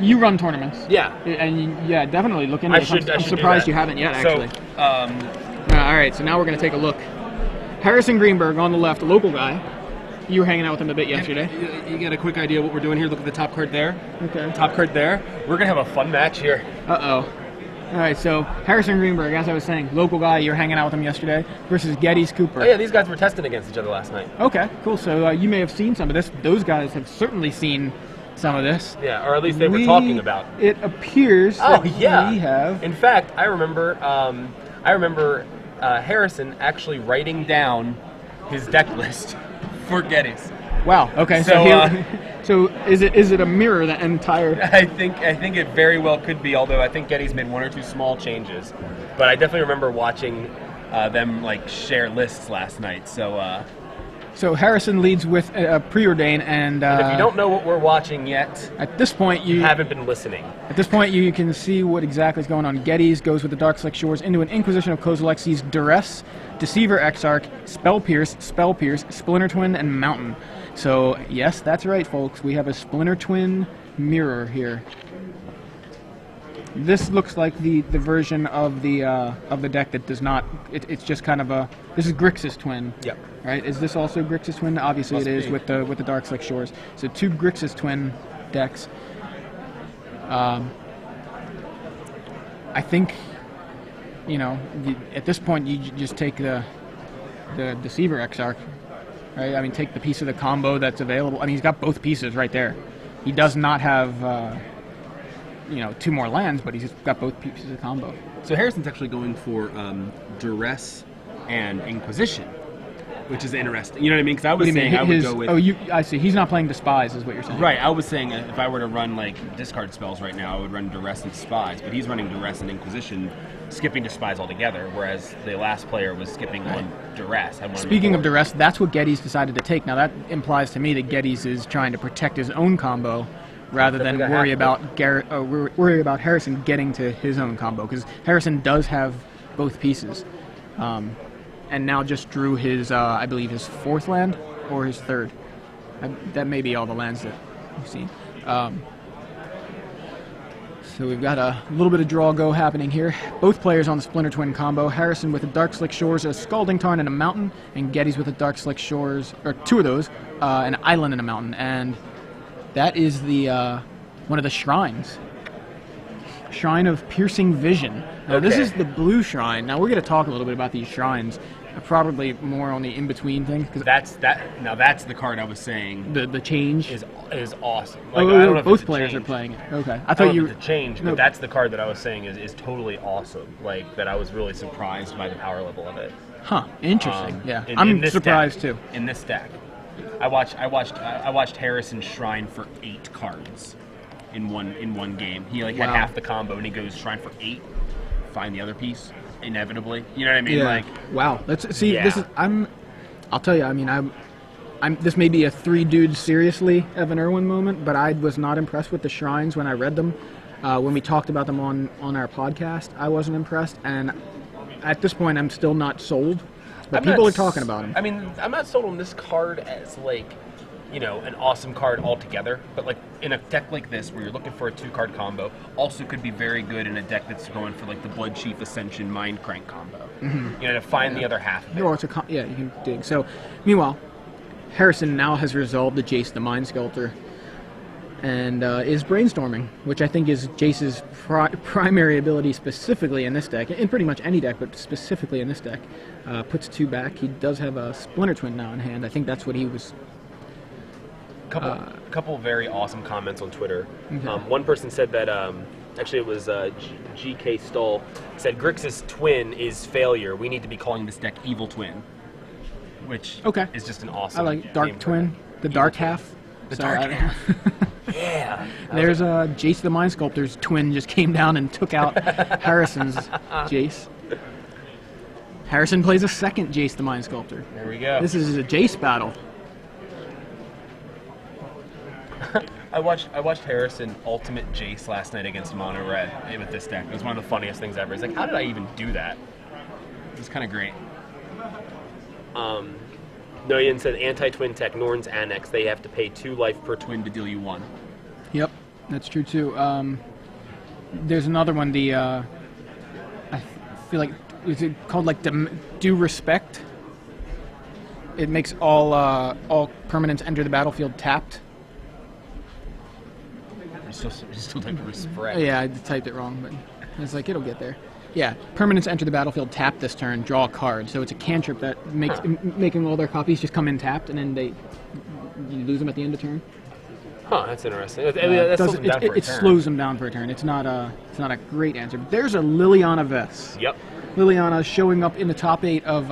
you run tournaments. Yeah. And yeah, definitely look into it. I'm surprised you haven't yet, actually. So, all right, so now we're going to take a look. Harrison Greenberg on the left, a local guy. You were hanging out with him a bit yesterday. You get a quick idea what we're doing here. Look at the top card there. Okay. Top card there. We're going to have a fun match here. Uh-oh. All right, so Harrison Greenberg, as I was saying, local guy, you were hanging out with him yesterday, versus Geddes Cooper. Oh, yeah, these guys were testing against each other last night. Okay, cool. So you may have seen some of this. Those guys have certainly seen some of this. Yeah, or at least they were talking about. It appears that we have. In fact, I remember Harrison actually writing down his deck list for Geddes. Wow. Okay. So is it a mirror, that entire? I think it very well could be. Although I think Geddes made one or two small changes, but I definitely remember watching them like share lists last night. So Harrison leads with Preordain, and if you don't know what we're watching yet, at this point you haven't been listening. At this point, you can see what exactly is going on. Geddes goes with the Dark Slick Shores into an Inquisition of Kozalexi's Duress, Deceiver Exarch, Spell Pierce, Splinter Twin, and Mountain. So yes, that's right, folks. We have a Splinter Twin mirror here. This looks like the version of the deck that does not. It's just kind of a. This is Grixis Twin. Yep. Right? Is this also Grixis Twin? Obviously, it is with the Dark Slick Shores. So 2 Grixis Twin decks. I think, at this point you just take the Deceiver Exarch, right? I mean, take the piece of the combo that's available. I mean, he's got both pieces right there. He does not have. 2 more lands, but he's got both pieces of combo. So Harrison's actually going for Duress and Inquisition, which is interesting. You know what I mean? Because I was saying I would go with... I see. He's not playing Despise, is what you're saying. Right. I was saying if I were to run, discard spells right now, I would run Duress and Despise, but he's running Duress and Inquisition, skipping Despise altogether, whereas the last player was skipping one Duress. Speaking of Duress, that's what Geddes decided to take. Now, that implies to me that Geddes is trying to protect his own combo, rather than worry about Harrison getting to his own combo, because Harrison does have both pieces, and now just drew his, I believe, his 4th land or his 3rd. That may be all the lands that you've seen. So we've got a little bit of draw go happening here. Both players on the Splinter Twin combo. Harrison with a Dark Slick Shores, a Scalding Tarn, and a Mountain, and Geddes with a Dark Slick Shores, or 2 of those, an Island and a Mountain, and that is the one of the shrines. Shrine of Piercing Vision. Now, This is the blue shrine. Now, we're going to talk a little bit about these shrines, probably more on the in-between thing. Now, that's the card I was saying. The change is awesome. I don't know both players are playing it. Okay. I thought you the change, but that's the card that I was saying is totally awesome. That I was really surprised by the power level of it. Huh. Interesting. Yeah. I'm surprised too. In this deck. I watched Harrison shrine for 8 cards in one game. He had half the combo and he goes shrine for 8, find the other piece inevitably. You know what I mean? Yeah. Wow. Let's see. Yeah. This is I'll tell you. I mean, this may be a 3 dudes seriously Evan Irwin moment, but I was not impressed with the shrines when I read them. When we talked about them on our podcast, I wasn't impressed, and at this point, I'm still not sold. But people are talking about him. I mean, I'm not sold on this card as an awesome card altogether. But in a deck like this, where you're looking for a 2-card combo, also could be very good in a deck that's going for the Blood Chief Ascension Mind Crank combo. Mm-hmm. To find the other half of it. Or you can dig. So, meanwhile, Harrison now has resolved the Jace the Mind Sculptor, and is brainstorming, which I think is Jace's primary ability specifically in this deck, in pretty much any deck, but specifically in this deck. Puts 2 back. He does have a Splinter Twin now in hand. I think that's what he was... Couple very awesome comments on Twitter. Okay. One person said that, actually it was GK Stoll, said Grixis Twin is failure. We need to be calling this deck Evil Twin, which is just an awesome I like Dark Twin, the Dark Half. The Dark Half. Yeah. There's Jace the Mind Sculptor's twin just came down and took out Harrison's Jace. Harrison plays a second Jace the Mind Sculptor. There we go. This is a Jace battle. I watched Harrison Ultimate Jace last night against Mono Red with this deck. It was one of the funniest things ever. It's how did I even do that? It was kind of great. Noyan said anti-twin tech, Norn's Annex. They have to pay 2 life per twin to deal you 1. Yep. That's true too. There's another one. I feel like is it called like Due Respect? It makes all permanents enter the battlefield tapped. You still type respect. Yeah, I typed it wrong, but it's like it'll get there. Yeah, permanents enter the battlefield tapped this turn, draw a card. So it's a cantrip that makes making all their copies just come in tapped, and then you lose them at the end of turn. Huh, that's interesting. It slows them down for a turn. It's not a great answer. There's a Liliana Vess. Yep. Liliana showing up in the top 8 of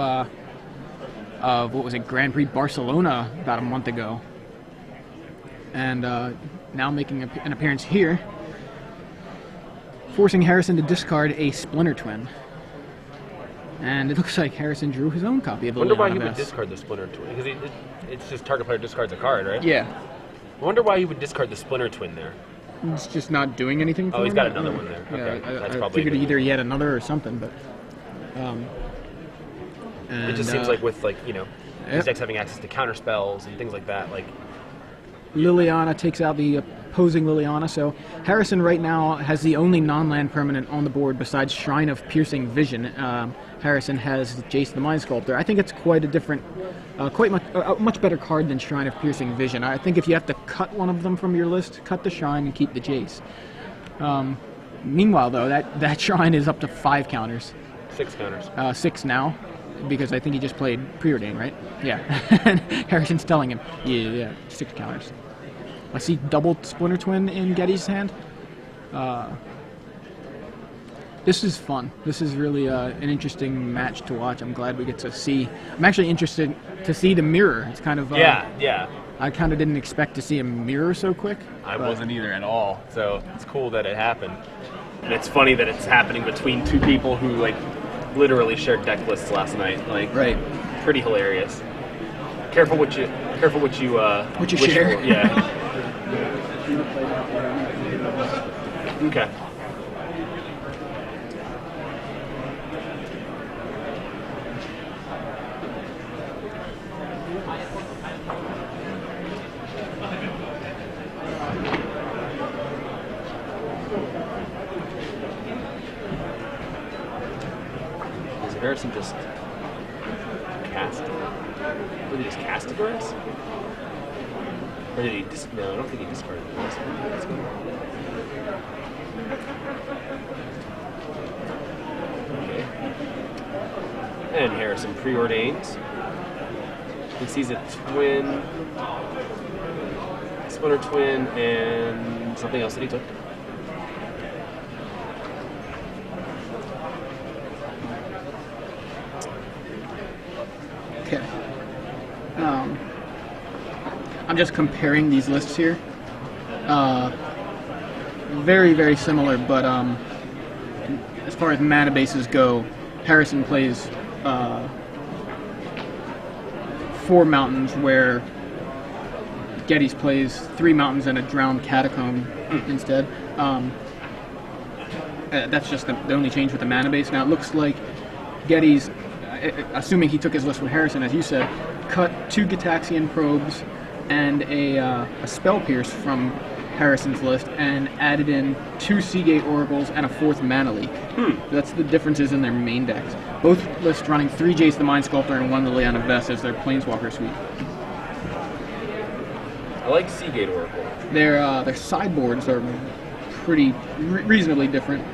what was it, Grand Prix Barcelona about a month ago, and now making an appearance here, forcing Harrison to discard a Splinter Twin. And it looks like Harrison drew his own copy of Liliana Vess. I wonder why he would discard the Splinter Twin, because it's just target player discards a card, right? Yeah. I wonder why he would discard the Splinter Twin there. It's just not doing anything for him. Oh, he's got another one there. Yeah, Okay, that's I probably figured either he had another or something, but... it just seems like with, like, you know, these decks having access to counter spells and things like that, like... Liliana takes out the opposing Liliana, so Harrison right now has the only non-land permanent on the board besides Shrine of Piercing Vision. Harrison has Jace the Mind Sculptor. I think it's quite a different, a much better card than Shrine of Piercing Vision. I think if you have to cut one of them from your list, cut the Shrine and keep the Jace. Meanwhile, though, that Shrine is up to 5 counters. 6 counters. 6 now, because I think he just played Preordain, right? Yeah. And Harrison's telling him, yeah, 6 counters. I see double Splinter Twin in Geddes' hand. This is fun. This is really an interesting match to watch. I'm glad we get to see. I'm actually interested to see the mirror. It's kind of yeah. I kind of didn't expect to see a mirror so quick. I wasn't either at all. So it's cool that it happened, and it's funny that it's happening between 2 people who like literally shared deck lists last night. Like, right. Pretty hilarious. Careful what you share. For. Yeah. Okay. Is Harrison just cast? Did he just cast a Geddes? Or did he no, I don't think he discarded this. Okay. And Harrison preordains. He sees a twin, Splinter Twin, and something else that he took. Okay. I'm just comparing these lists here. Very, very similar, but as far as mana bases go, Harrison plays 4 mountains, where Geddes plays 3 mountains and a drowned catacomb instead. That's just the only change with the mana base. Now it looks like Geddes, assuming he took his list from Harrison, as you said, cut 2 Gitaxian Probes and a Spell Pierce from Harrison's list and added in 2 Seagate Oracles and a 4th Mana Leak. That's the differences in their main decks. Both lists running 3 Jace the Mind Sculptor and 1 Liliana Vess as their Planeswalker suite. I like Seagate Oracle. Their sideboards are pretty reasonably different.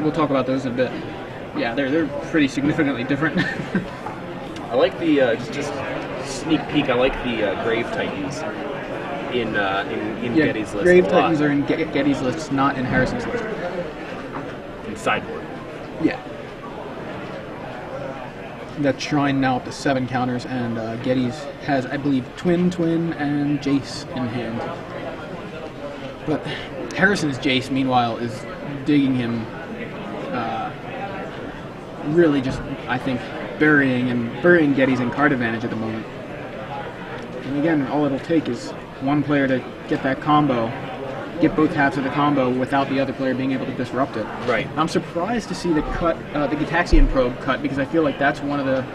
We'll talk about those in a bit. Yeah, they're pretty significantly different. I like the just sneak peek. I like the Grave Titans in Geddes' list. Grave Titans are in Geddes' list, not in Harrison's list. In sideboard. Yeah. That Shrine now up to 7 counters, and Geddes has, I believe, Twin, and Jace in hand. But Harrison's Jace, meanwhile, is digging him. Really just, I think, burying Geddes in card advantage at the moment. And again, all it'll take is one player to get that combo, get both halves of the combo without the other player being able to disrupt it. Right. I'm surprised to see the Gitaxian Probe cut, because I feel like that's one of the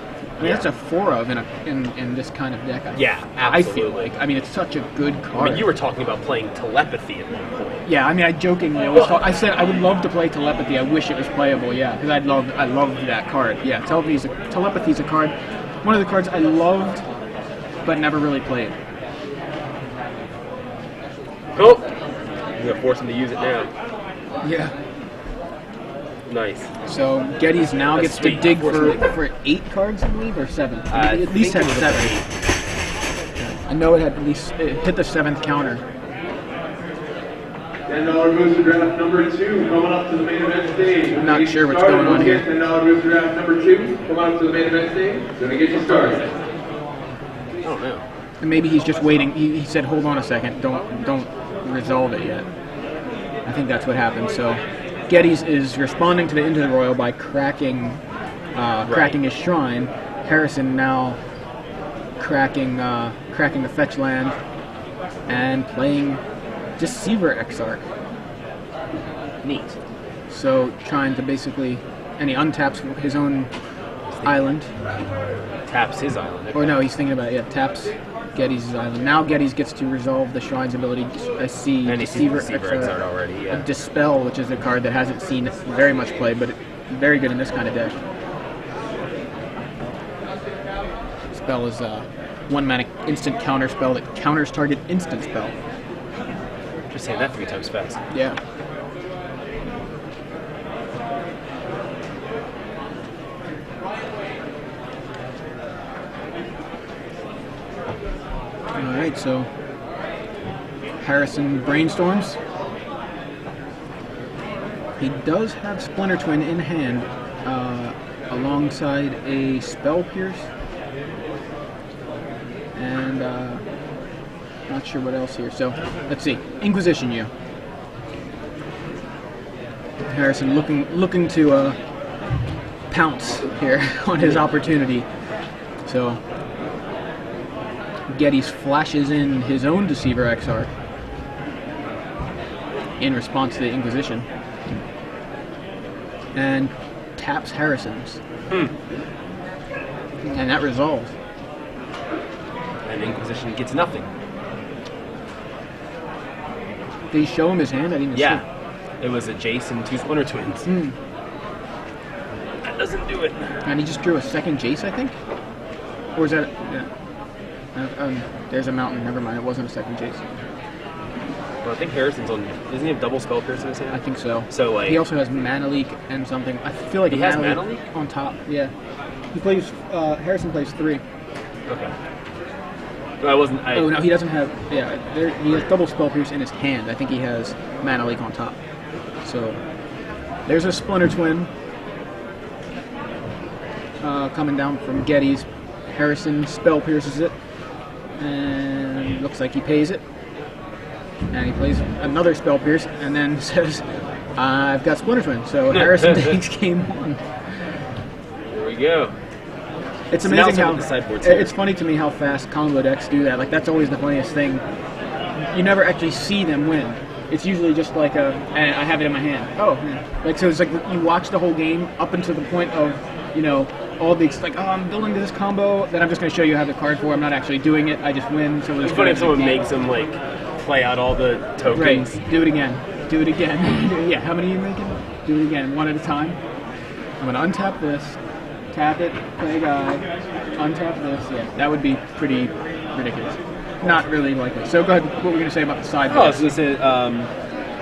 I mean, that's a 4 of in this kind of deck. Yeah, I feel absolutely. like. I mean, it's such a good card. I mean, you were talking about playing telepathy at one point. Yeah, I mean, I jokingly always thought, I said I would love to play telepathy. I wish it was playable. Yeah, because I loved that card. Yeah, telepathy's a card. One of the cards I loved, but never really played. Oh, I'm gonna force him to use it now. Yeah. Nice. So Geddes now That's gets sweet. to dig for 8 cards, I believe, or 7. At least had 7. I know it hit the 7th counter. $10 booster draft number 2 coming up to the main event stage. I'm not sure what's going on here. $10 booster draft number 2 coming up to the main event stage. Gonna get you started. I don't know. And maybe he's just waiting. He said, "Hold on a second. Don't resolve it yet." I think that's what happened. So Geddes is responding to the Into the Royal by cracking his shrine. Harrison now cracking the fetch land and playing Deceiver Exarch. Neat. So trying to basically, and he untaps his own island. Taps his island. Or no, he's thinking about taps Geddes' island. Now Geddes gets to resolve the shrine's ability. I see And he sees Deceiver Deceiver Exarch already, yeah. Dispel, which is a card that hasn't seen very much play, but very good in this kind of deck. Spell is a 1-mana instant counter spell that counters target instant spell. Just saying that 3 times fast. Yeah. Alright, so Harrison brainstorms. He does have Splinter Twin in hand alongside a Spell Pierce. And not sure what else here. So let's see. Inquisition you. Harrison looking to pounce here on his opportunity. So Geddes flashes in his own Deceiver Exarch in response to the Inquisition and taps Harrison's. And that resolves. And Inquisition gets nothing. Did he show him his hand? I didn't even Yeah. It was a Jace and 2 Splinter Twins. see. That doesn't do it. And he just drew a second Jace, I think? Or is that... Yeah. There's a mountain. Never mind. It wasn't a second Jace. Well, I think Harrison's on... Doesn't he have double Spell Pierce in his hand? I think so. So, like... He also has Mana Leak and something. I feel like He has Mana Leak? on top. Yeah. He plays... Harrison plays 3. Okay. No, I wasn't... Oh, no, he doesn't have... Yeah, he has double Spell Pierce in his hand. I think he has Mana Leak on top. So, there's a Splinter Twin coming down from Geddes. Harrison Spell Pierces it. And looks like he pays it. And he plays another Spell Pierce and then says, I've got Splinter Twin. So Harrison takes game 1. There we go. It's So now amazing let's look how at the sideboards here. it's funny to me how fast combo decks do that. Like that's always the funniest thing. You never actually see them win. It's usually just like I have it in my hand. Oh, yeah. Like so it's like you watch the whole game up until the point of all these like I'm building this combo that I'm just going to show you how the card for. I'm not actually doing it. I just win. So It's funny if someone makes him, like, play out all the tokens. Right. Do it again. Do it again. Yeah. How many are you making? Do it again, one at a time. I'm going to untap this. Tap it, play a guy, untap this. Yeah, that would be pretty ridiculous. Not really likely. So go ahead. What were we going to say about the side? Oh, I was going to say,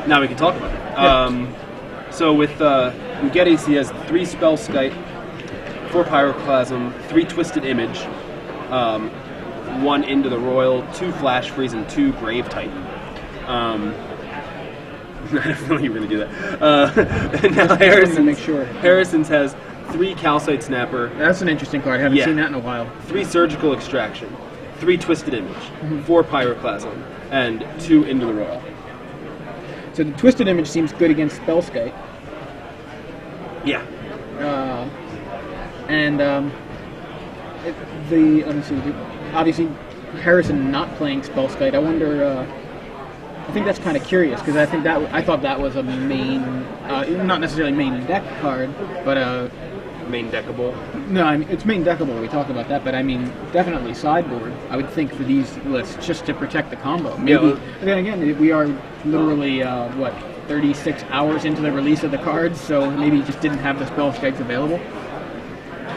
now we can talk about it. Yeah. So with Geddes, he has 3 Spell Skite, 4 Pyroclasm, 3 Twisted Image, 1 Into the Royal, 2 Flash Freeze, and 2 Grave Titan. I don't really really do that. And now Harrison's has 3 Calcite Snapper. That's an interesting card. I haven't seen that in a while. 3 Surgical Extraction, 3 Twisted Image, 4 Pyroclasm, and 2 Into the Royal. So the Twisted Image seems good against Spellskite. Yeah. Let me see. Obviously, Harrison not playing Spellskite. I wonder. I think that's kind of curious because I thought that was a main, not necessarily main deck card, but main deckable? No, I mean, it's main deckable. We talked about that, but I mean, definitely sideboard. I would think for these lists, just to protect the combo. Maybe. But then again, we are literally 36 hours into the release of the cards, so maybe you just didn't have the spell strikes available.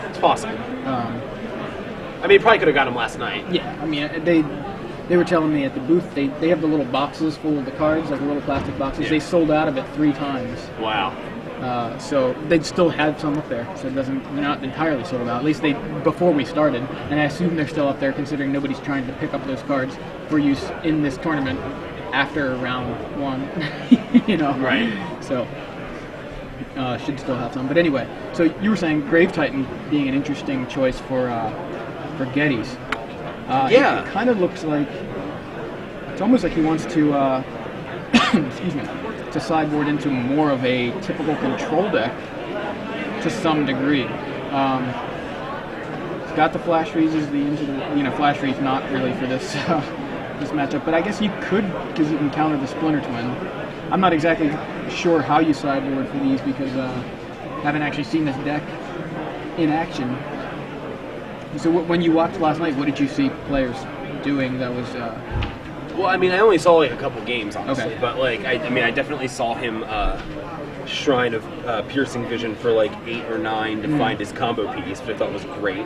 It's possible. I mean, probably could have got them last night. Yeah, I mean, they were telling me at the booth they have the little boxes full of the cards, like the little plastic boxes. Yeah. They sold out of it 3 times. Wow. So they still had some up there, so they're not entirely sold out. At least before we started, and I assume they're still up there, considering nobody's trying to pick up those cards for use in this tournament after round 1. You know, right? So should still have some. But anyway, so you were saying Grave Titan being an interesting choice for Geddes. Yeah, it kind of looks like it's almost like he wants to excuse me, to sideboard into more of a typical control deck to some degree. It's got the flash freezes, flash freeze not really for this this matchup, but I guess you could, because you can counter the Splinter Twin. I'm not exactly sure how you sideboard for these because I haven't actually seen this deck in action. So when you watched last night, what did you see players doing that was... Well, I mean, I only saw like a couple games, honestly, Okay. but like, I mean, I definitely saw him Shrine of Piercing Vision for like 8 or 9 to find his combo piece, which I thought was great.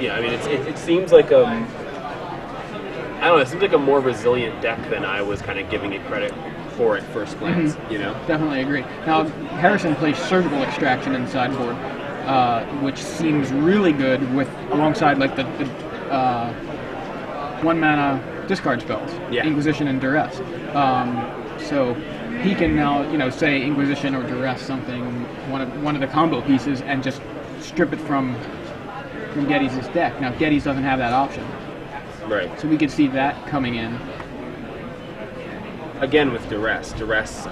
Yeah, I mean, it seems like I don't know, it seems like a more resilient deck than I was kind of giving it credit for at first glance, you know? Definitely agree. Now, Harrison plays Surgical Extraction in sideboard, which seems really good alongside like the 1-mana discard spells, Yeah. Inquisition and Duress. So he can now, say Inquisition or Duress something, one of the combo pieces, and just strip it from Geddes' deck. Now, Geddes doesn't have that option. Right. So we could see that coming in. Again with Duress. Duress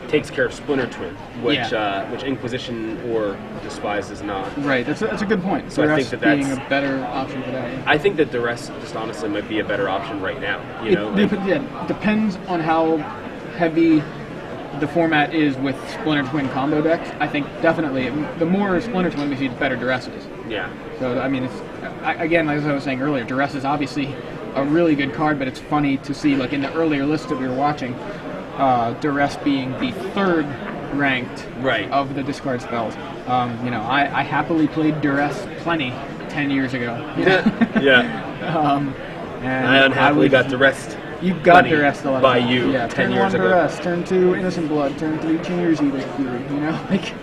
takes care of Splinter Twin, which Inquisition or Despise does not. Right, that's a good point. So I Duress think that's being a better option for that. I think that Duress just honestly might be a better option right now. Depends on how heavy the format is with Splinter Twin combo decks. I think definitely the more Splinter Twin we see, the better Duress is. Yeah. So I mean, again, as I was saying earlier, Duress is obviously a really good card, but it's funny to see, like in the earlier list that we were watching, Duress being the 3rd ranked of the discard spells. I happily played Duress plenty 10 years ago. Yeah. And I unhappily got Duress. You got Duress a lot by you 10 years ago. Turn 1 Duress, turn 2 Innocent Blood, turn 3 Chinier's Eater Fury, like...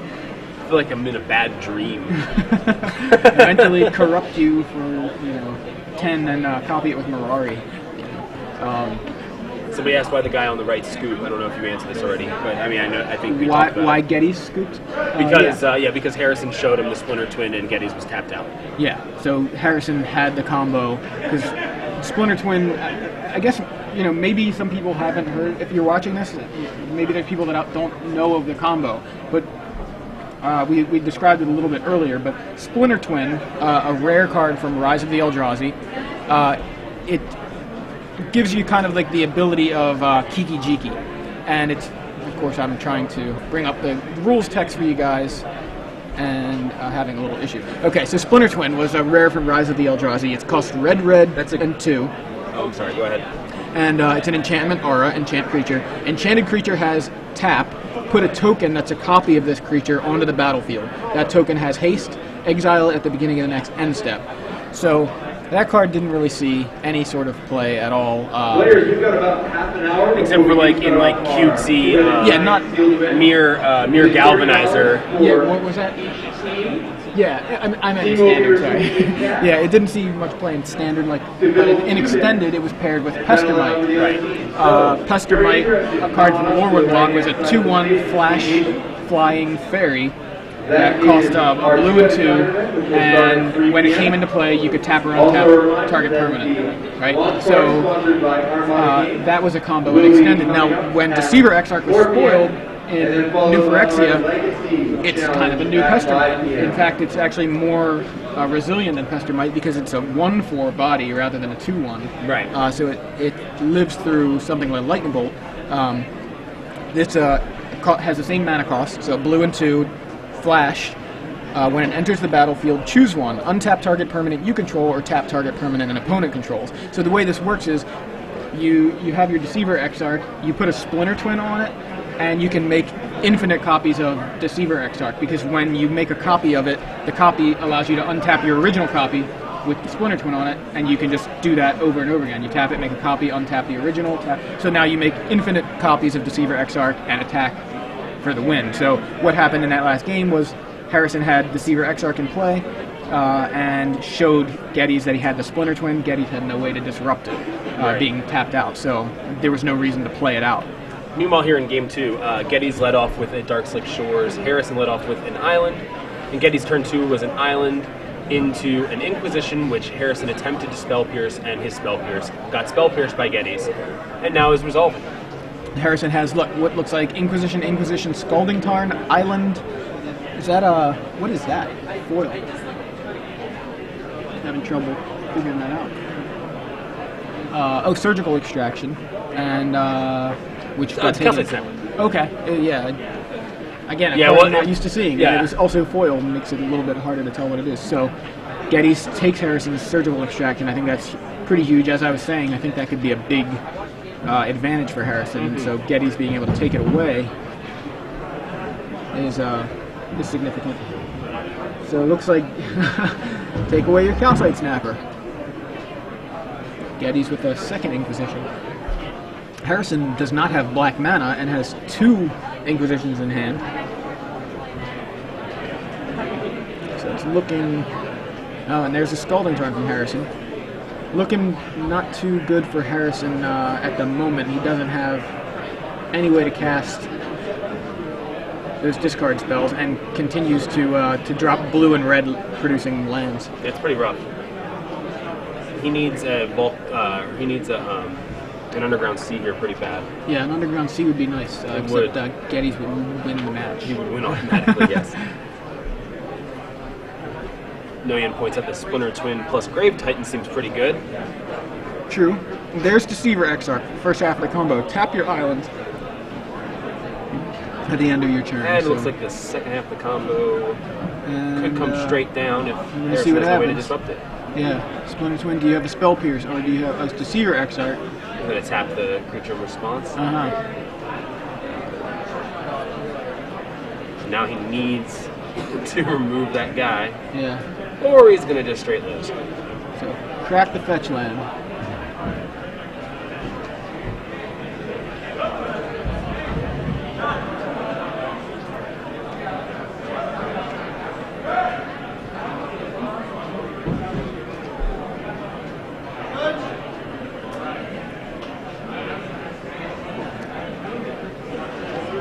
I feel like I'm in a bad dream. Eventually corrupt you for, 10 and copy it with Mirari. Somebody asked why the guy on the right scoop. I don't know if you answered this already, but I think we talked about why it. Geddes scooped? Because Harrison showed him the Splinter Twin and Geddes was tapped out. Yeah, so Harrison had the combo, because Splinter Twin, I guess, maybe some people haven't heard, if you're watching this, maybe there's people that don't know of the combo, but we described it a little bit earlier, but Splinter Twin, a rare card from Rise of the Eldrazi, it gives you kind of like the ability of Kiki Jiki, and it's, of course, I'm trying to bring up the rules text for you guys, and having a little issue. Okay, so Splinter Twin was a rare from Rise of the Eldrazi. It's cost red, and 2. Oh, I'm sorry, go ahead. And it's an enchantment aura, enchant creature. Enchanted creature has tap. Put a token that's a copy of this creature onto the battlefield. That token has haste. Exile it at the beginning of the next end step. So that card didn't really see any sort of play at all. Players, you've got about half an hour. Except for like in like cutesy, not mere galvanizer. Yeah, what was that? Yeah, I meant in standard, sorry. Yeah, it didn't see much play in standard, but in extended it was paired with Pestermite. Right. Pestermite, a card from Warwood Block, was a 2/1 flash flying fairy that cost a blue and 2, and when it came into play you could tap or untap target permanent. Right? So that was a combo in extended. Now when Deceiver Exarch was spoiled in New Phyrexia, it's kind of a new Pestermite. In fact, it's actually more resilient than Pestermite because it's a 1/4 body rather than a 2/1. Right. So it lives through something like Lightning Bolt. It's a has the same mana cost, so blue and 2, flash. When it enters the battlefield, choose one. Untap target permanent you control or tap target permanent an opponent controls. So the way this works is you have your Deceiver Exarch, you put a Splinter Twin on it, and you can make infinite copies of Deceiver Exarch, because when you make a copy of it, the copy allows you to untap your original copy with the Splinter Twin on it, and you can just do that over and over again. You tap it, make a copy, untap the original, tap. So now you make infinite copies of Deceiver Exarch and attack for the win. So what happened in that last game was Harrison had Deceiver Exarch in play and showed Geddes that he had the Splinter Twin. Geddes had no way to disrupt it being tapped out, so there was no reason to play it out. Meanwhile, here in Game 2, Geddes led off with a Darkslick Shores, Harrison led off with an Island, and Geddes' turn 2 was an Island into an Inquisition, which Harrison attempted to Spell Pierce, and his Spell Pierce got Spell Pierced by Geddes, and now is resolving. Harrison has what looks like Inquisition, Scalding Tarn, Island. Is that what is that? Foil. Having trouble figuring that out. Surgical Extraction, and which got taken. Okay, yeah. Again, I'm not used to seeing. Yeah. It was also foil, makes it a little bit harder to tell what it is. So Geddes takes Harrison's Surgical Extraction. I think that's pretty huge. As I was saying, I think that could be a big advantage for Harrison. And so Geddes being able to take it away is significant. So it looks like take away your Calcite Snapper. Geddes with a second Inquisition. Harrison does not have black mana and has 2 Inquisitions in hand. So it's looking... Oh, and there's a Scalding Tarn from Harrison. Looking not too good for Harrison at the moment. He doesn't have any way to cast those discard spells and continues to drop blue and red producing lands. It's pretty rough. He needs a an Underground Sea here pretty bad. Yeah, an Underground Sea would be nice. Except Geddes would win the match. He would win automatically, yes. Noyan points out the Splinter Twin plus Grave Titan seems pretty good. True. There's Deceiver Exarch, first half of the combo. Tap your island at the end of your turn. And it looks like the second half of the combo could come straight down if Harrison has no way to disrupt it. Yeah. Splinter Twin, do you have a Spell Pierce, or do you have a Deceiver Exarch? I'm going to tap the creature response. Now he needs to remove that guy. Yeah. Or he's going to just straight lose. So, crack the fetch land.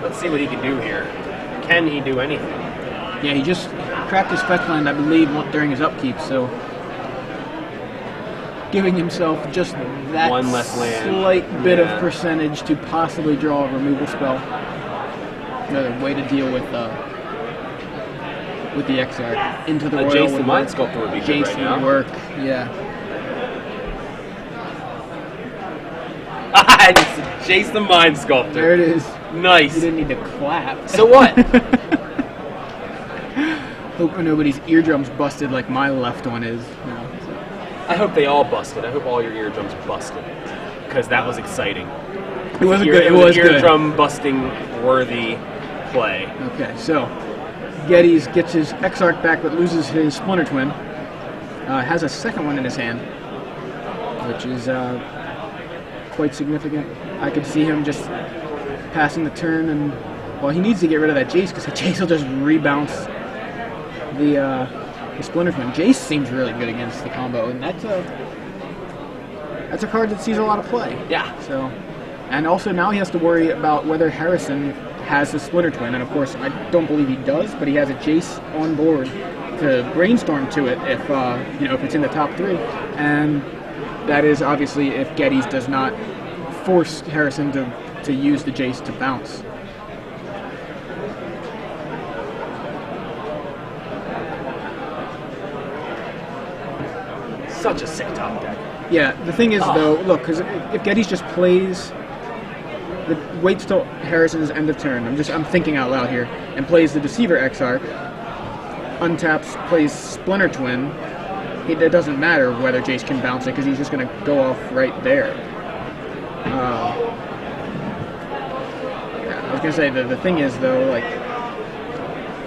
Let's see what he can do here. Can he do anything? Yeah, he just cracked his fetch land, I believe, during his upkeep, so giving himself just that one less land. Slight bit of percentage to possibly draw a removal spell. Another way to deal with the Exarch into the Royal. Jace the Mind Sculptor would be good right now. Jace would work, yeah. Jace the Mind Sculptor. There it is. Nice. You didn't need to clap. So what? Hope nobody's eardrums busted like my left one is. No, so. I hope they all busted. I hope all your eardrums busted, because that was exciting. It was good. It was eardrum busting worthy play. Okay, so Geddes gets his Exarch back, but loses his Splinter Twin. Has a second one in his hand, which is quite significant. I could see him just passing the turn, and well, he needs to get rid of that Jace, because the Jace will just rebounce the Splinter Twin. Jace seems really good against the combo, and that's a card that sees a lot of play. Yeah. So, and also now he has to worry about whether Harrison has the Splinter Twin, and of course I don't believe he does, but he has a Jace on board to brainstorm to it if if it's in the top 3, and that is obviously if Geddes does not force Harrison to use the Jace to bounce. Such a sick top deck. Yeah, the thing is though, look, because if Geddes just plays waits till Harrison's end of turn. I'm thinking out loud here, and plays the Deceiver Exarch. Untaps, plays Splinter Twin. It doesn't matter whether Jace can bounce it because he's just going to go off right there. I was going to say the thing is though, like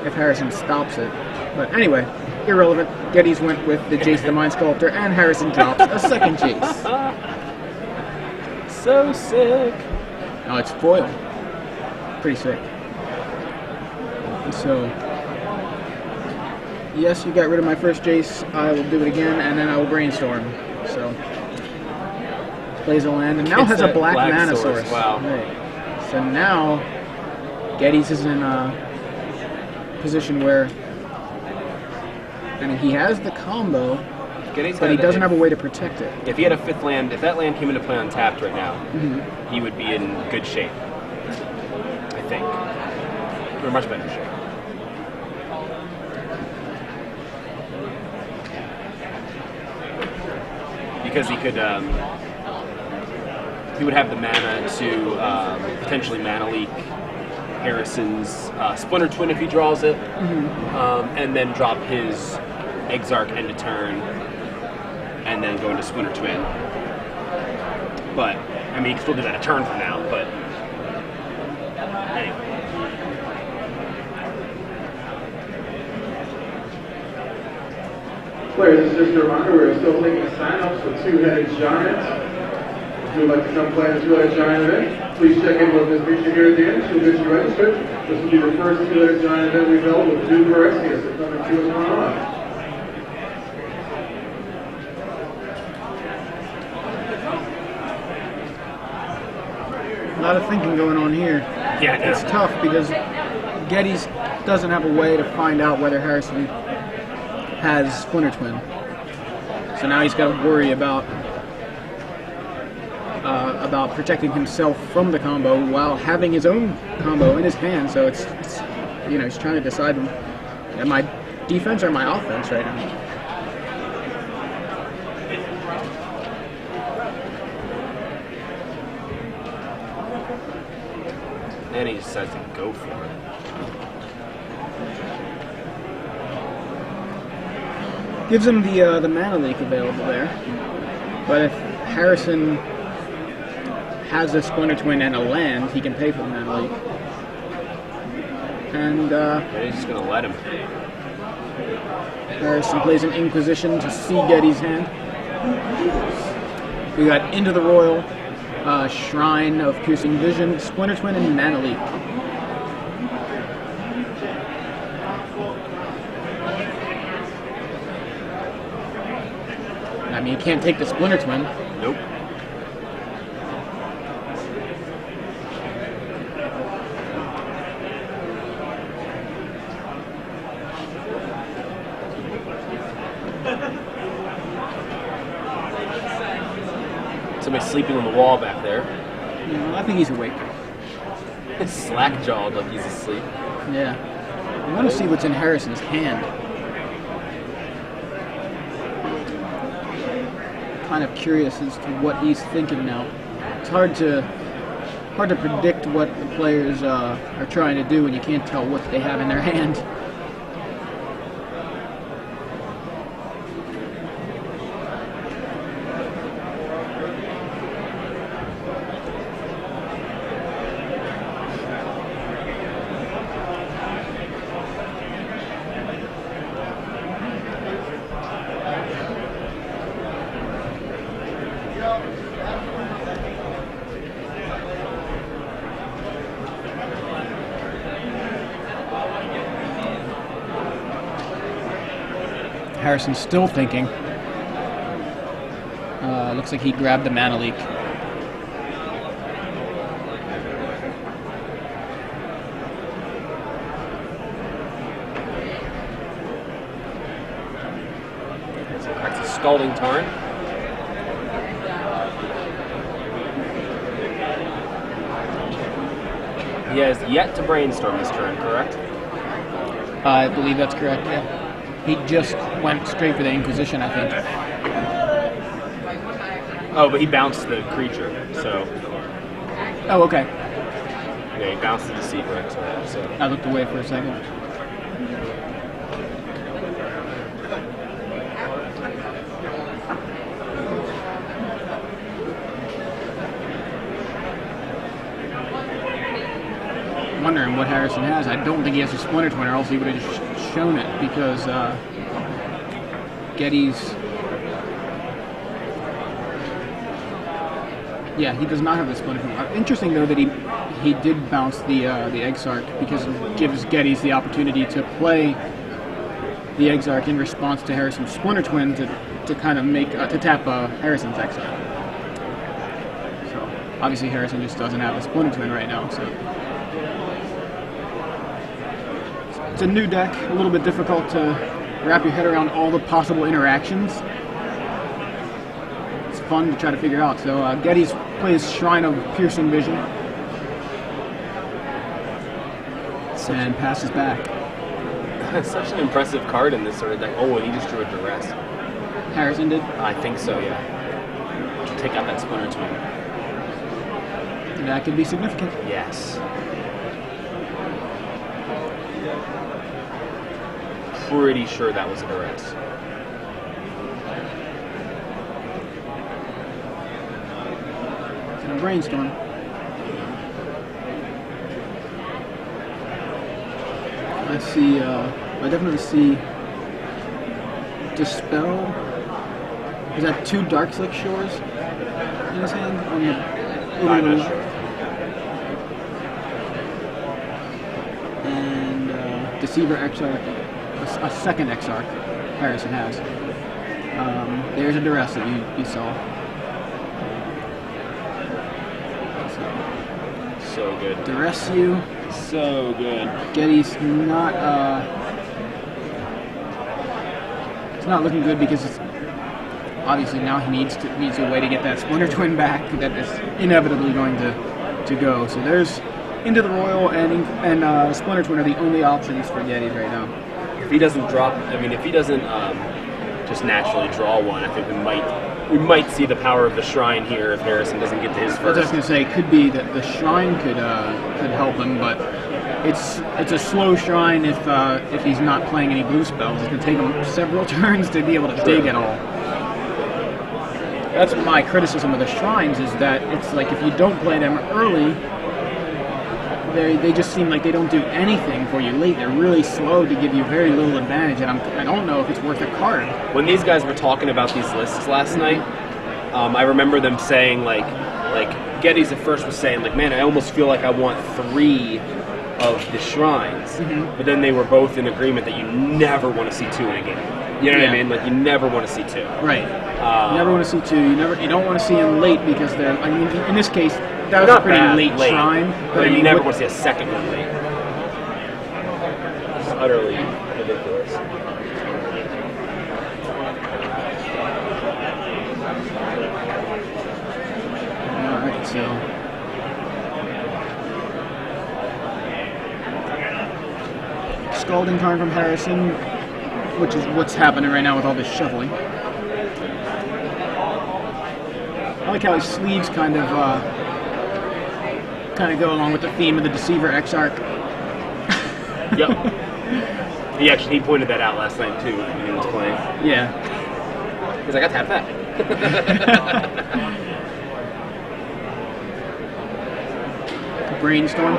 if Harrison stops it, but anyway, irrelevant. Geddes went with the Jace the Mind Sculptor, and Harrison drops a second Jace. So sick. Oh, it's foil. Pretty sick. So, yes, you got rid of my first Jace. I will do it again, and then I will brainstorm. So, plays a land, and now It's has a that black black mana source, source. wow. Right. So now, Geddes is in a position where, I mean, he has the combo, Geddes but he had- doesn't have a way to protect it. If he had a 5th land, if that land came into play untapped right now, he would be in good shape. I think. Or much better shape. Because he could, he would have the mana to potentially mana leak Harrison's Splinter Twin if he draws it, and then drop his Exarch end of turn, and then go into Splinter Twin. But, I mean, he can still do that a turn from now, but anyway. Players, just a reminder, we're still taking sign-ups for Two-Headed Giant. If you would like to come play the Two-Headed Giant event, please check in with Ms. Misha here at the end. She'll get you registered. This will be the first Two-Headed Giant event we've held with Duke Orestes at coming to us online. A lot of thinking going on here. Yeah, It's tough because Geddes doesn't have a way to find out whether Harrison has Splinter Twin. So now he's got to worry about protecting himself from the combo while having his own combo in his hand. So it's you know, he's trying to decide, am I defense or my offense right now? And he decides to go for it. Gives him the mana leak available there. But if Harrison has a Splinter Twin and a land, he can pay for the mana leak. And And he's just gonna let him. Harrison plays an Inquisition to see Geddes' hand. We got Into the Royal, Shrine of Piercing Vision, Splinter Twin, and Mana Leak. I mean, you can't take the Splinter Twin. Nope. Somebody's sleeping on the wall back there. I think he's awake. Slack-jawed like he's asleep. Yeah. I want to see what's in Harrison's hand. Kind of curious as to what he's thinking now. It's hard to predict what the players are trying to do when you can't tell what they have in their hand. Harrison's still thinking. Looks like he grabbed the mana leak. That's a Scalding Tarn. He has yet to brainstorm this turn, correct? I believe that's correct, yeah. He just went straight for the Inquisition, I think. Oh, but he bounced the creature, so Oh, okay. Yeah, he bounced the Deceiver. So. I looked away for a second. Wondering what Harrison has. I don't think he has a Splinter Twin, or else he would have just shown it, because Geddes. Yeah, he does not have the Splinter Twin. Interesting though that he did bounce the Exarch, because it gives Geddes the opportunity to play the Exarch in response to Harrison's Splinter Twin to kind of make to tap Harrison's Exarch. So obviously Harrison just doesn't have a Splinter Twin right now. So it's a new deck, a little bit difficult to wrap your head around all the possible interactions. It's fun to try to figure out. So Geddes plays Shrine of Piercing Vision and passes back. Such an impressive card in this sort of deck. Oh, and he just drew a Duress. Harrison did? I think so, yeah. Take out that Splinter Twin. That could be significant. Yes. Pretty sure that was a Duress. It's in a brainstorm. I see, I definitely see Dispel. Is that 2 Darkslick Shores in his hand? On the, and Deceiver Exarch, a second Exarch Harrison has. There's a Duress that you saw. So good. Duress you. So good. Geddes not it's not looking good, because it's obviously now he needs a way to get that Splinter Twin back that is inevitably going to go. So there's Into the Royal and Splinter Twin are the only options for Geddes right now. If he doesn't drop, if he doesn't just naturally draw one, I think we might see the power of the Shrine here if Harrison doesn't get to his I first. was going to say, it could be that the Shrine could help him, but it's a slow Shrine if he's not playing any blue spells. It's going to take him several turns to be able to dig at all. That's my criticism of the Shrines, is that it's like if you don't play them early, they just seem like they don't do anything for you late. They're really slow to give you very little advantage, and I don't know if it's worth a card. When these guys were talking about these lists last night, I remember them saying like Geddes at first was saying like, man, I almost feel like I want 3 of the Shrines, but then they were both in agreement that you never want to see 2 in a game. You know what I mean? Like you never want to see 2. Right. You never want to see 2. You don't want to see them late, because they're. I mean, in this case, that was a pretty late Shrine. But you never want to see a second one late. It's utterly ridiculous. Alright, so Scalding Tarn from Harrison, which is what's happening right now with all this shuffling. I like how his sleeves kind of go along with the theme of the Deceiver Exarch. Yep. He pointed that out last night too when he was playing. Yeah. He's like, I tapped that. Brainstorm.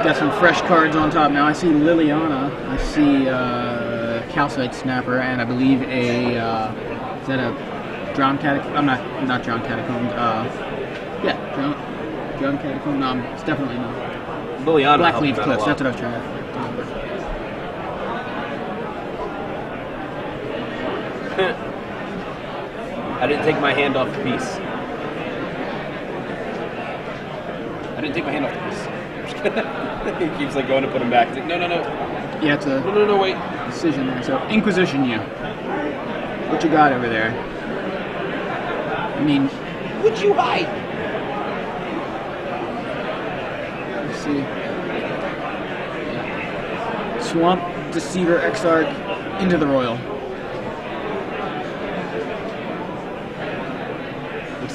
Got some fresh cards on top now. I see Liliana. I see Calcite Snapper, and I believe a is that a Drowned Catacomb? I'm not Drowned Catacomb. Yeah, Drowned Catacomb. No, it's definitely not. Liliana Blackleaf Cliffs. That's what I was trying to. I didn't take my hand off the piece. I didn't take my hand off the piece. He keeps like going to put him back. He's like, no. Yeah, it's a No, wait. decision there. So Inquisition, you. What you got over there? I mean, Would you hide? let's see. Swamp, Deceiver, Exarch, Into the Royal.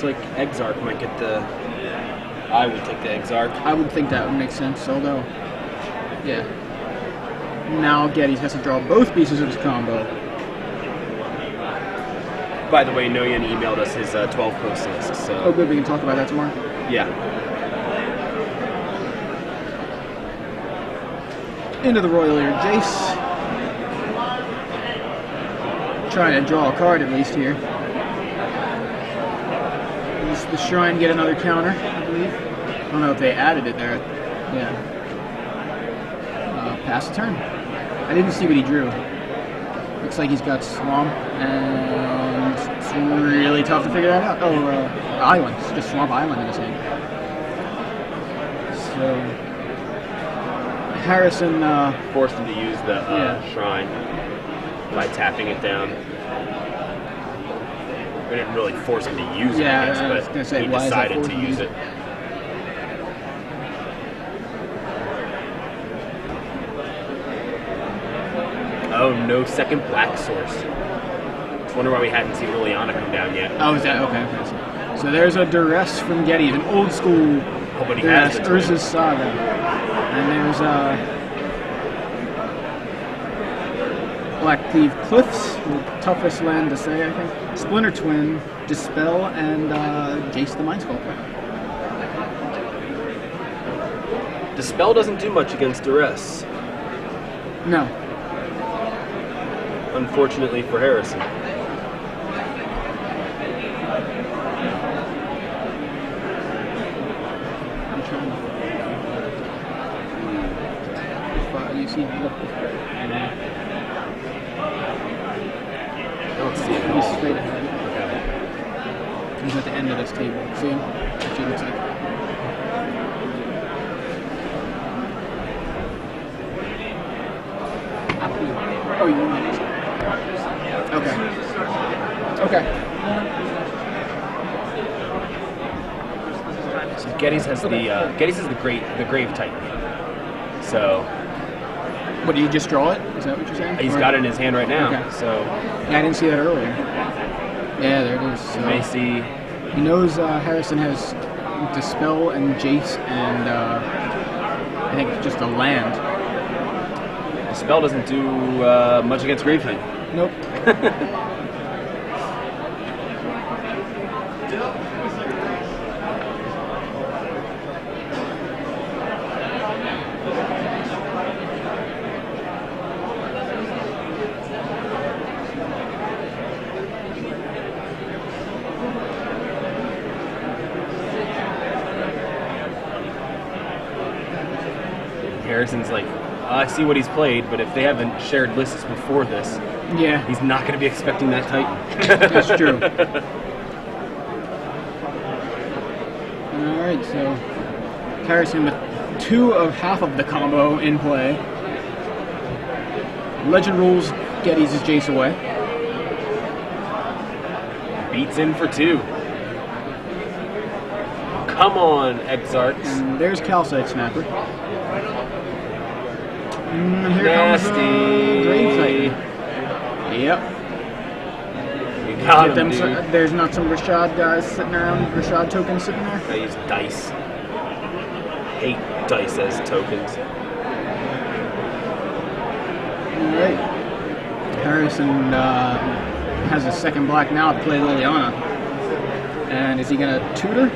looks like Exarch might get the... I would take the Exarch. I would think that would make sense, although... Yeah. Now Geddes has to draw both pieces of his combo. By the way, Noyan emailed us his 12 post list, so... Oh good, we can talk about that tomorrow. Yeah. Into the Royal Ear Jace. Trying to draw a card at least here. Does the Shrine get another counter, I believe? I don't know if they added it there. Yeah. Pass the turn. I didn't see what he drew. Looks like he's got Swamp, and it's really tough to figure that out. Oh, Island. It's just Swamp Island in his hand. So, Harrison... Forced him to use the Shrine by tapping it down. We didn't really force him to use it, I guess, I was but gonna say, he why is that decided forced to to use use it. Oh, no second black source. I wonder why we hadn't seen Liliana come down yet. Oh, is that okay? So there's a Duress from Geddes, an old school But he Duress, has the Urza's Saga, and there's Blackcleave Cliffs, the toughest land to say, I think. Splinter Twin, Dispel, and Jace the Mind Sculptor. Dispel doesn't do much against Duress, No. unfortunately for Harrison. I'm trying to... You see... I don't see it at He's all. straight ahead. He's at the end of this table. See him? Actually, looks like... Oh, you want it? Okay. Okay. So Geddes has the Grave Titan. So What, do you just draw it? Is that what you're saying? he's Or- got it in his hand right now. Okay. So Yeah, I didn't see that earlier. Yeah, there it is. So you may see. he knows Harrison has Dispel and Jace and I think just a land. Dispel doesn't do much against Grave Titan. Nope. Harrison's like, I see what he's played, but if they haven't shared lists before this, Yeah, he's not going to be expecting that Titan. that's true. Alright, so Harrison with two of half of the combo in play. Legend rules, Geddes is Jace away. Beats in for two. Come on, Exarchs. And there's Calcite Snapper. And here Nasty. comes Grave Titan. Yep. You got Get him, them dude. there's not some Rashad guys sitting around, Rashad tokens sitting there. I use dice. Hate dice as tokens. Alright. Harrison has a second black now to play Liliana. And is he going to tutor?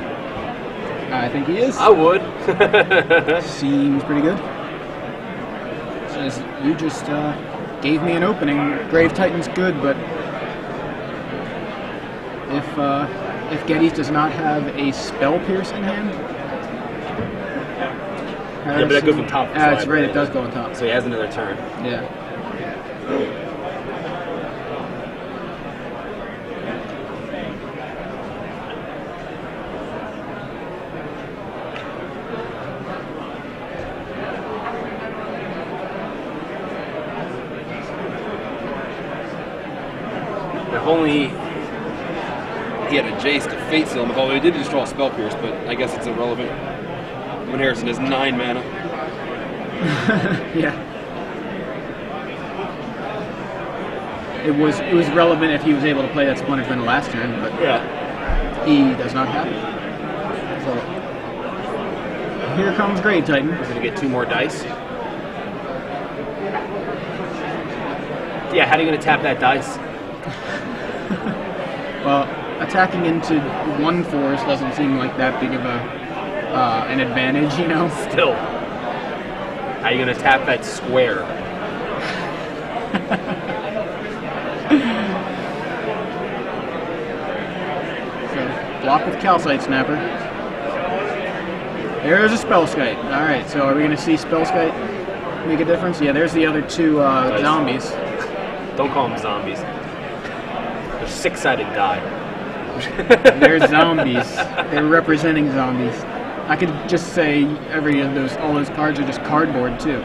I think he is. I would. Seems pretty good. Says, you just gave me an opening. Grave Titan's good, but if Geddes does not have a Spell Pierce in hand... Yeah, but that goes on top of the That's slide, right, right? it does go on top. So he has another turn. Yeah. If only he had a Jace to Fate Seal him, although he did just draw a Spell Pierce, but I guess it's irrelevant when Harrison has 9 mana. Yeah. It was relevant if he was able to play that Splinter Twin last turn, but Yeah. He does not have it. So here comes Grave Titan. He's going to get 2 more dice. Yeah, how are you going to tap that dice? Well, attacking into 1 force doesn't seem like that big of an advantage, you know? Still. How are you going to tap that square? So, block with Calcite Snapper. There's a Spellskite. Alright, so are we going to see Spellskite make a difference? Yeah, there's the other 2 zombies. Don't call them zombies. They're 6-sided die. They're zombies. They're representing zombies. I could just say all those cards are just cardboard too.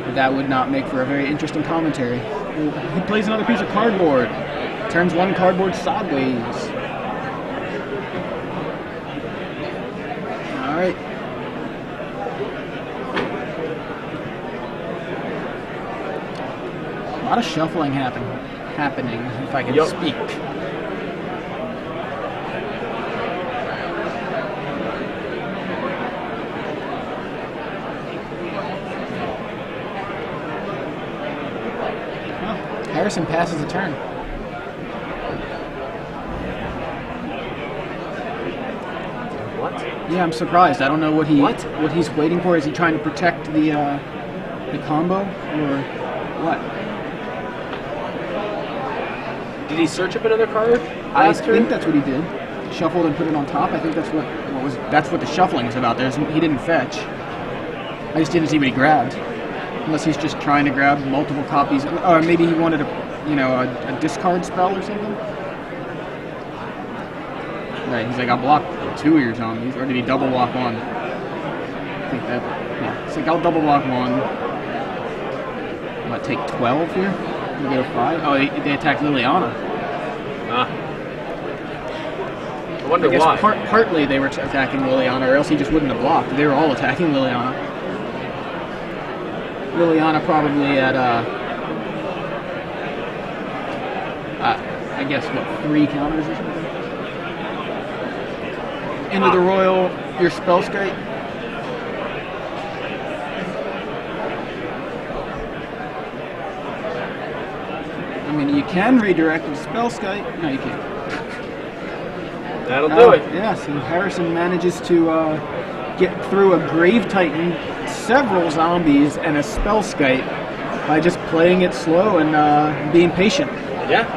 But that would not make for a very interesting commentary. He plays another piece of cardboard. Turns 1 cardboard sideways. Alright. A lot of shuffling happening, if I can speak. Well, Harrison passes the turn. What? Yeah, I'm surprised. I don't know what he's waiting for. Is he trying to protect the combo or what? Did he search up another card? I think that's what he did. Shuffled and put it on top. I think that's what the shuffling was about. He didn't fetch. I just didn't see what he grabbed. Unless he's just trying to grab multiple copies, or maybe he wanted a discard spell or something. Right, he's like, I'll block 2 of your zombies, or did he double block 1? I think that. Yeah, it's like I'll double block 1. What, take 12 here? You go 5? Oh, they attacked Liliana. I wonder why. Partly they were attacking Liliana, or else he just wouldn't have blocked. They were all attacking Liliana. Liliana probably at, I guess, what, 3 counters or something? Into the Royal, your Spellskite. I mean, you can redirect the Spellskite. No, you can't. That'll do it. Yeah, so Harrison manages to get through a Grave Titan, several zombies, and a Spellskite by just playing it slow and being patient. Yeah.